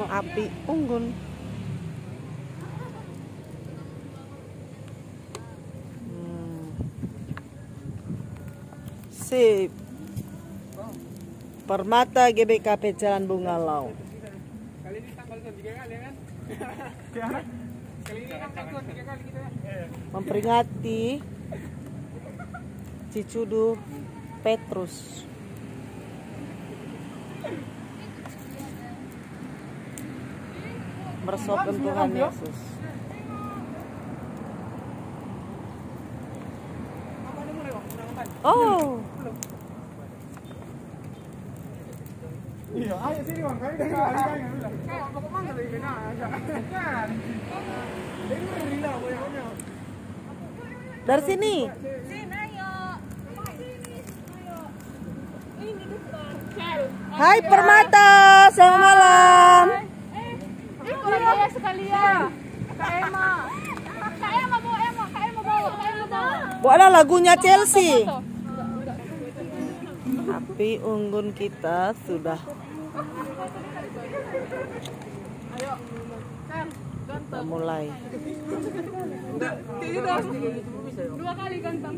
Api unggun. Sip. Permata GBKP Jalan Bungalau. Kali ini tanggal 3 kali kan? Kali ini tanggal 3 kali kita. Memperingati Cicudu Petrus. Meresapkan Tuhan Yesus. Oh. Iya, ayo sini Bang, kali ini kali dulu. Kayak apa kemana tadi kena aja. Kan. Ini rila boyanya. Dari sini. Sini ayo. Ayo. Ini depan. Hai Permata, selamat malam. Orang kaya sekalian. Kak Emma. Kak Emma bawa. Buatlah lagunya Chelsea. Api unggun kita sudah. Ayo. Kita mulai. Dua kali ganteng.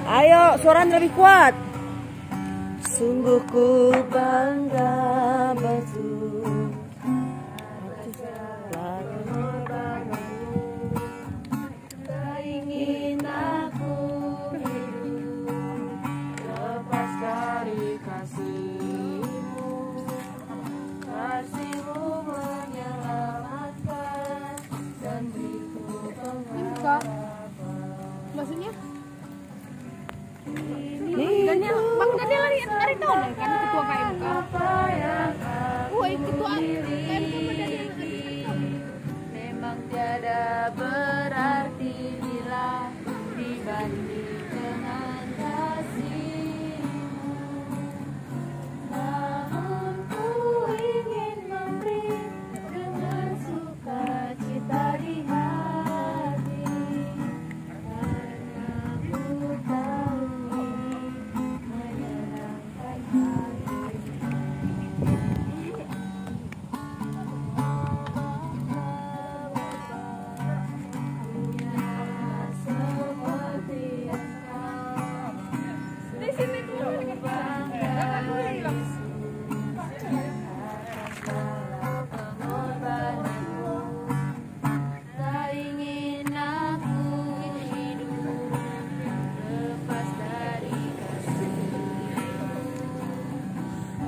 Ayo, suaranya lebih kuat. Sungguh ku bangga betul. Tak ingin aku hidup lepas dari kasihmu. Kasihmu menyelamatkan dan beriku pengharapan. Maksudnya? Daniel, Bang Daniel lari tahun kan ketua KMK. Woi, ketua KMK Daniel. memang tiada berarti bila dibanding dengan kasihmu. Namun ku ingin memberi dengan sukacita di hati, karena ku tahu menyenangkan hati.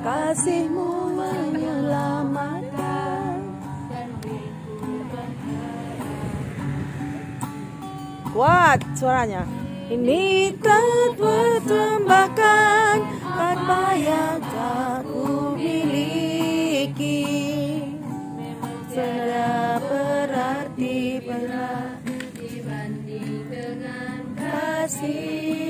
Kasihmu menyelamatkan dan kuat suaranya. Ini kan persembahkan apa yang tak ku miliki, sudah berarti berat dibanding dengan kasih.